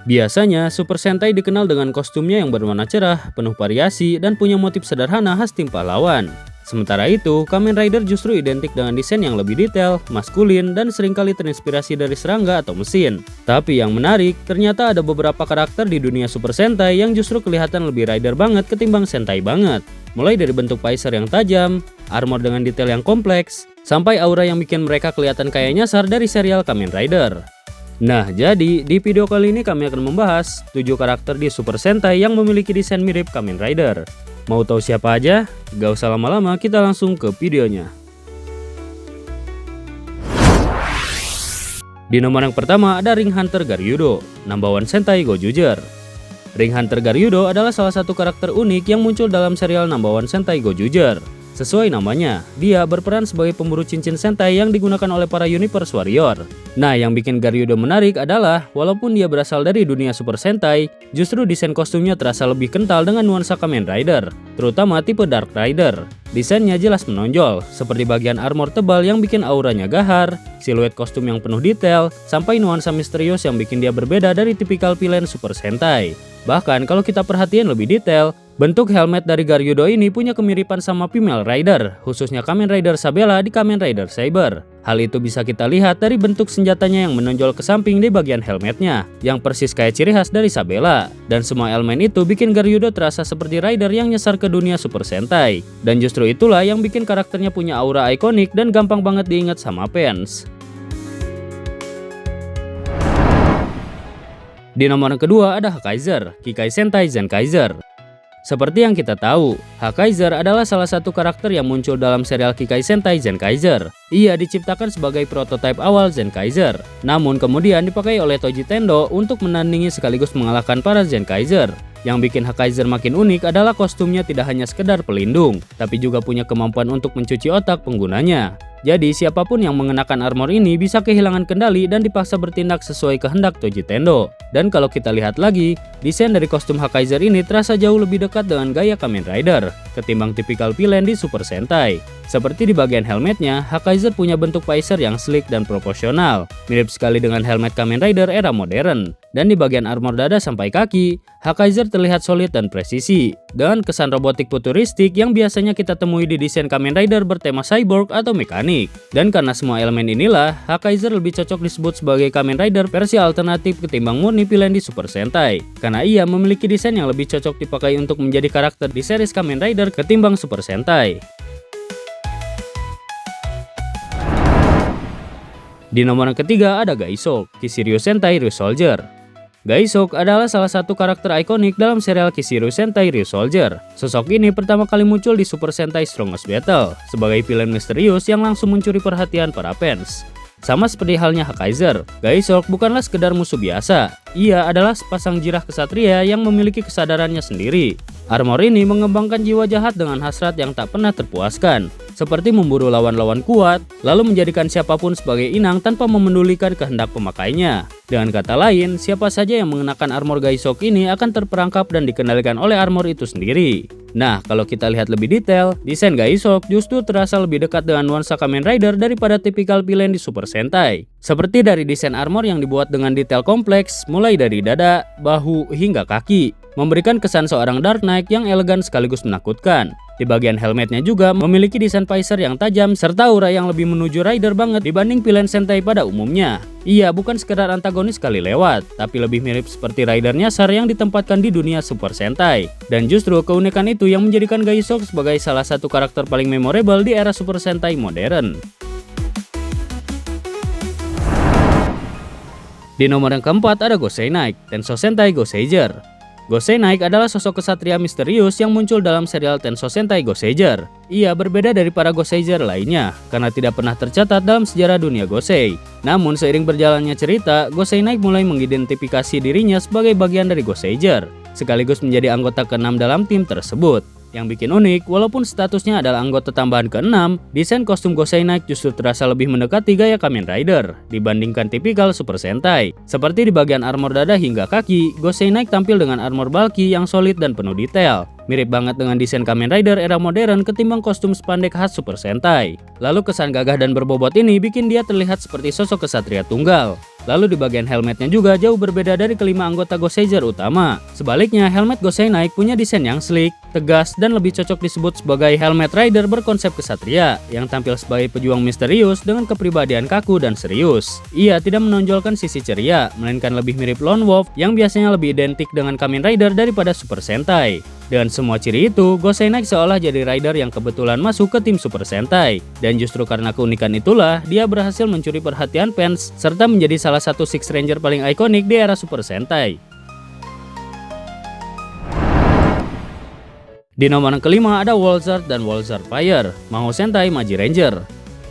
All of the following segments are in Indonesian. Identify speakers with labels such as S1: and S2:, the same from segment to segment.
S1: Biasanya, Super Sentai dikenal dengan kostumnya yang berwarna cerah, penuh variasi, dan punya motif sederhana khas tim pahlawan. Sementara itu, Kamen Rider justru identik dengan desain yang lebih detail, maskulin, dan seringkali terinspirasi dari serangga atau mesin. Tapi yang menarik, ternyata ada beberapa karakter di dunia Super Sentai yang justru kelihatan lebih Rider banget ketimbang Sentai banget. Mulai dari bentuk Paiser yang tajam, armor dengan detail yang kompleks, sampai aura yang bikin mereka kelihatan kayak nyasar dari serial Kamen Rider. Nah, jadi di video kali ini kami akan membahas 7 karakter di Super Sentai yang memiliki desain mirip Kamen Rider. Mau tahu siapa aja? Gak usah lama-lama, kita langsung ke videonya. Di nomor yang pertama ada Ring Hunter Garyudo, number 1 Sentai Gojujutsu. Ring Hunter Garyudo adalah salah satu karakter unik yang muncul dalam serial number 1 Sentai Gojujutsu. Sesuai namanya, dia berperan sebagai pemburu cincin Sentai yang digunakan oleh para Universe Warrior. Nah, yang bikin Garyudo menarik adalah, walaupun dia berasal dari dunia Super Sentai, justru desain kostumnya terasa lebih kental dengan nuansa Kamen Rider, terutama tipe Dark Rider. Desainnya jelas menonjol, seperti bagian armor tebal yang bikin auranya gahar, siluet kostum yang penuh detail, sampai nuansa misterius yang bikin dia berbeda dari tipikal villain Super Sentai. Bahkan kalau kita perhatiin lebih detail, bentuk helmet dari Garyudo ini punya kemiripan sama female rider, khususnya Kamen Rider Sabela di Kamen Rider Saber. Hal itu bisa kita lihat dari bentuk senjatanya yang menonjol ke samping di bagian helmetnya, yang persis kayak ciri khas dari Sabela. Dan semua elemen itu bikin Garyudo terasa seperti rider yang nyasar ke dunia Super Sentai. Dan justru itulah yang bikin karakternya punya aura ikonik dan gampang banget diingat sama fans. Di nomor kedua ada Hakaiser, Kikai Sentai Zenkaiser. Seperti yang kita tahu, Hakaiser adalah salah satu karakter yang muncul dalam serial Kikai Sentai Zenkaiser. Ia diciptakan sebagai prototipe awal Zenkaiser, namun kemudian dipakai oleh Toji Tendo untuk menandingi sekaligus mengalahkan para Zenkaiser. Yang bikin Hakaiser makin unik adalah kostumnya tidak hanya sekedar pelindung, tapi juga punya kemampuan untuk mencuci otak penggunanya. Jadi siapapun yang mengenakan armor ini bisa kehilangan kendali dan dipaksa bertindak sesuai kehendak Toji Tendo. Dan kalau kita lihat lagi, desain dari kostum Hakaiser ini terasa jauh lebih dekat dengan gaya Kamen Rider ketimbang tipikal villain di Super Sentai. Seperti di bagian helmetnya, Hakaiser punya bentuk Paiser yang sleek dan proporsional, mirip sekali dengan helmet Kamen Rider era modern. Dan di bagian armor dada sampai kaki, Hakaiser terlihat solid dan presisi, dengan kesan robotik futuristik yang biasanya kita temui di desain Kamen Rider bertema cyborg atau mekanik. Dan karena semua elemen inilah, Hakaiser lebih cocok disebut sebagai Kamen Rider versi alternatif ketimbang murni villain di Super Sentai, karena ia memiliki desain yang lebih cocok dipakai untuk menjadi karakter di series Kamen Rider ketimbang Super Sentai. Di nomor yang ketiga ada Gaisok, Kisiryu Sentai Ryusoldier. Gaisok adalah salah satu karakter ikonik dalam serial Kisiryu Sentai Ryusoldier. Sosok ini pertama kali muncul di Super Sentai Strongest Battle sebagai villain misterius yang langsung mencuri perhatian para fans. Sama seperti halnya Hakaiser, Gaisok bukanlah sekedar musuh biasa. Ia adalah sepasang jirah kesatria yang memiliki kesadarannya sendiri. Armor ini mengembangkan jiwa jahat dengan hasrat yang tak pernah terpuaskan, seperti memburu lawan-lawan kuat, lalu menjadikan siapapun sebagai inang tanpa memedulikan kehendak pemakainya. Dengan kata lain, siapa saja yang mengenakan armor Gaisok ini akan terperangkap dan dikendalikan oleh armor itu sendiri. Nah, kalau kita lihat lebih detail, desain Gaisok justru terasa lebih dekat dengan nuansa Kamen Rider daripada tipikal villain di Super Sentai. Seperti dari desain armor yang dibuat dengan detail kompleks, mulai dari dada, bahu, hingga kaki, memberikan kesan seorang Dark Knight yang elegan sekaligus menakutkan. Di bagian helmetnya juga memiliki desain Paiser yang tajam serta aura yang lebih menuju rider banget dibanding villain Sentai pada umumnya. Ia bukan sekedar antagonis sekali lewat, tapi lebih mirip seperti rider nyasar yang ditempatkan di dunia Super Sentai. Dan justru keunikan itu yang menjadikan Gaisok sebagai salah satu karakter paling memorable di era Super Sentai modern. Di nomor yang keempat ada Gosei Knight, Tenso Sentai Goseiger. Gosei Knight adalah sosok kesatria misterius yang muncul dalam serial Tenso Sentai Goseiger. Ia berbeda dari para Goseiger lainnya karena tidak pernah tercatat dalam sejarah dunia Gosei. Namun seiring berjalannya cerita, Gosei Knight mulai mengidentifikasi dirinya sebagai bagian dari Goseiger, sekaligus menjadi anggota ke-6 dalam tim tersebut. Yang bikin unik, walaupun statusnya adalah anggota tambahan ke-6, desain kostum Gosei Knight justru terasa lebih mendekati gaya Kamen Rider dibandingkan tipikal Super Sentai. Seperti di bagian armor dada hingga kaki, Gosei Knight tampil dengan armor bulky yang solid dan penuh detail. Mirip banget dengan desain Kamen Rider era modern ketimbang kostum spandek khas Super Sentai. Lalu kesan gagah dan berbobot ini bikin dia terlihat seperti sosok kesatria tunggal. Lalu di bagian helmetnya juga jauh berbeda dari kelima anggota Goseiger utama. Sebaliknya, helmet Gosei Knight punya desain yang sleek, tegas, dan lebih cocok disebut sebagai helmet rider berkonsep kesatria yang tampil sebagai pejuang misterius dengan kepribadian kaku dan serius. Ia tidak menonjolkan sisi ceria, melainkan lebih mirip Lone Wolf yang biasanya lebih identik dengan Kamen Rider daripada Super Sentai. Dengan semua ciri itu, Gosei Knight seolah jadi rider yang kebetulan masuk ke tim Super Sentai. Dan justru karena keunikan itulah, dia berhasil mencuri perhatian fans serta menjadi salah satu Six Ranger paling ikonik di era Super Sentai. Di nomor yang kelima ada Wolzard dan Wolzard Fire, Mahou Sentai Magi Ranger.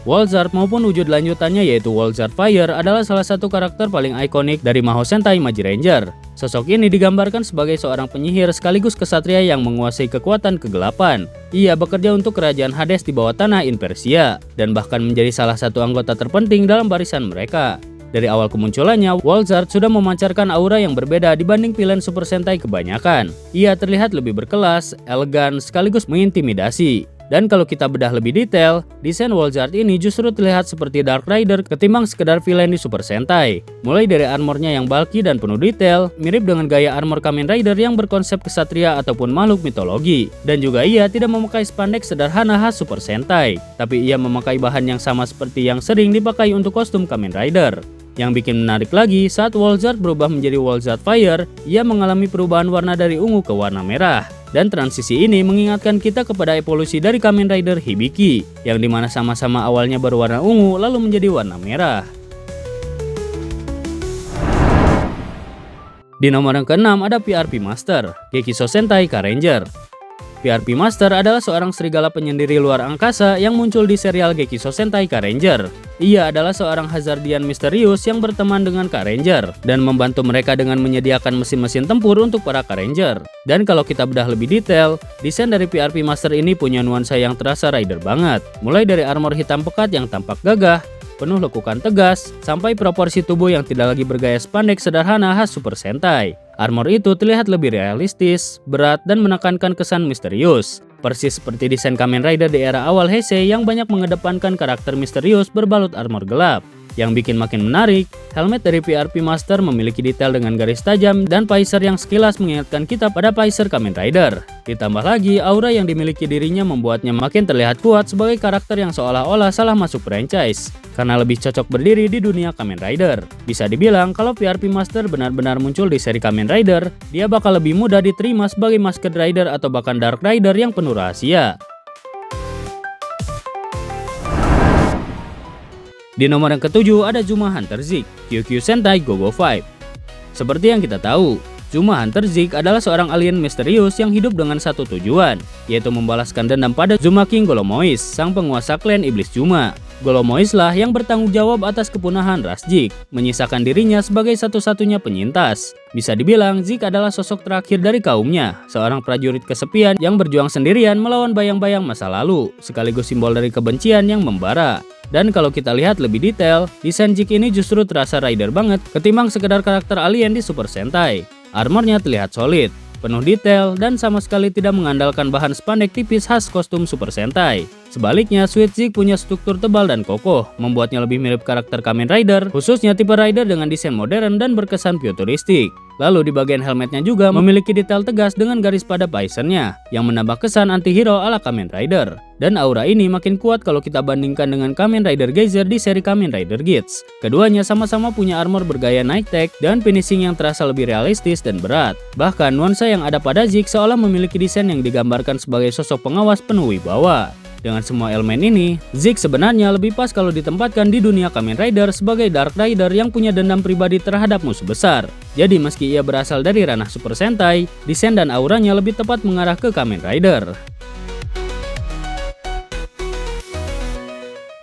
S1: Wolzard maupun wujud lanjutannya yaitu Wolzard Fire adalah salah satu karakter paling ikonik dari Mahou Sentai Magi Ranger. Sosok ini digambarkan sebagai seorang penyihir sekaligus kesatria yang menguasai kekuatan kegelapan. Ia bekerja untuk kerajaan Hades di bawah tanah Inversia dan bahkan menjadi salah satu anggota terpenting dalam barisan mereka. Dari awal kemunculannya, Wolzard sudah memancarkan aura yang berbeda dibanding villain Super Sentai kebanyakan. Ia terlihat lebih berkelas, elegan, sekaligus mengintimidasi. Dan kalau kita bedah lebih detail, desain Wolzard ini justru terlihat seperti Dark Rider ketimbang sekedar villain di Super Sentai. Mulai dari armornya yang bulky dan penuh detail, mirip dengan gaya armor Kamen Rider yang berkonsep kesatria ataupun makhluk mitologi. Dan juga ia tidak memakai spandex sederhana khas Super Sentai, tapi ia memakai bahan yang sama seperti yang sering dipakai untuk kostum Kamen Rider. Yang bikin menarik lagi, saat Wolzard berubah menjadi Wolzard Fire, ia mengalami perubahan warna dari ungu ke warna merah. Dan transisi ini mengingatkan kita kepada evolusi dari Kamen Rider Hibiki, yang dimana sama-sama awalnya berwarna ungu lalu menjadi warna merah. Di nomor yang keenam ada PRP Master, Gekiso Sentai Ka-Ranger. PRP Master adalah seorang serigala penyendiri luar angkasa yang muncul di serial Gekiso Sentai Ka-Ranger. Ia adalah seorang hazardian misterius yang berteman dengan Ka-Ranger dan membantu mereka dengan menyediakan mesin-mesin tempur untuk para Ka-Ranger. Dan kalau kita bedah lebih detail, desain dari PRP Master ini punya nuansa yang terasa rider banget. Mulai dari armor hitam pekat yang tampak gagah, penuh lekukan tegas, sampai proporsi tubuh yang tidak lagi bergaya spandex sederhana khas Super Sentai. Armor itu terlihat lebih realistis, berat, dan menekankan kesan misterius. Persis seperti desain Kamen Rider di era awal Heisei yang banyak mengedepankan karakter misterius berbalut armor gelap. Yang bikin makin menarik, helmet dari PRP Master memiliki detail dengan garis tajam dan visor yang sekilas mengingatkan kita pada visor Kamen Rider. Ditambah lagi, aura yang dimiliki dirinya membuatnya makin terlihat kuat sebagai karakter yang seolah-olah salah masuk franchise, karena lebih cocok berdiri di dunia Kamen Rider. Bisa dibilang kalau PRP Master benar-benar muncul di seri Kamen Rider, dia bakal lebih mudah diterima sebagai Masked Rider atau bahkan Dark Rider yang penuh rahasia. Di nomor yang ketujuh ada Zuma Hunter Zeke, QQ Sentai Go-Go 5. Seperti yang kita tahu, Zuma Hunter Zeke adalah seorang alien misterius yang hidup dengan satu tujuan, yaitu membalaskan dendam pada Zuma King Golomois, sang penguasa klan iblis Zuma. Golomois lah yang bertanggung jawab atas kepunahan ras Zeke, menyisakan dirinya sebagai satu-satunya penyintas. Bisa dibilang Zeke adalah sosok terakhir dari kaumnya, seorang prajurit kesepian yang berjuang sendirian melawan bayang-bayang masa lalu, sekaligus simbol dari kebencian yang membara. Dan kalau kita lihat lebih detail, desain Zeke ini justru terasa rider banget ketimbang sekedar karakter alien di Super Sentai. Armornya terlihat solid, penuh detail, dan sama sekali tidak mengandalkan bahan spandek tipis khas kostum Super Sentai. Sebaliknya, Sweet Zeke punya struktur tebal dan kokoh, membuatnya lebih mirip karakter Kamen Rider, khususnya tipe rider dengan desain modern dan berkesan futuristik. Lalu di bagian helmetnya juga memiliki detail tegas dengan garis pada visor-nya, yang menambah kesan anti-hero ala Kamen Rider. Dan aura ini makin kuat kalau kita bandingkan dengan Kamen Rider Geyser di seri Kamen Rider Geats. Keduanya sama-sama punya armor bergaya night tech dan finishing yang terasa lebih realistis dan berat. Bahkan nuansa yang ada pada Zeke seolah memiliki desain yang digambarkan sebagai sosok pengawas penuh wibawa. Dengan semua elemen ini, Zeke sebenarnya lebih pas kalau ditempatkan di dunia Kamen Rider sebagai Dark Rider yang punya dendam pribadi terhadap musuh besar. Jadi meski ia berasal dari ranah Super Sentai, desain dan auranya lebih tepat mengarah ke Kamen Rider.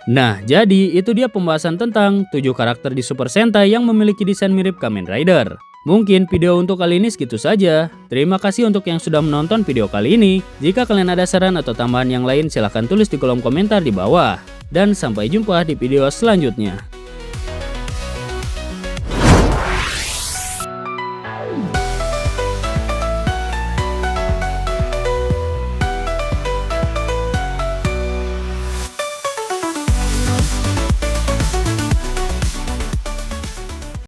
S1: Nah, jadi itu dia pembahasan tentang 7 karakter di Super Sentai yang memiliki desain mirip Kamen Rider. Mungkin video untuk kali ini segitu saja. Terima kasih untuk yang sudah menonton video kali ini. Jika kalian ada saran atau tambahan yang lain silahkan tulis di kolom komentar di bawah. Dan sampai jumpa di video selanjutnya.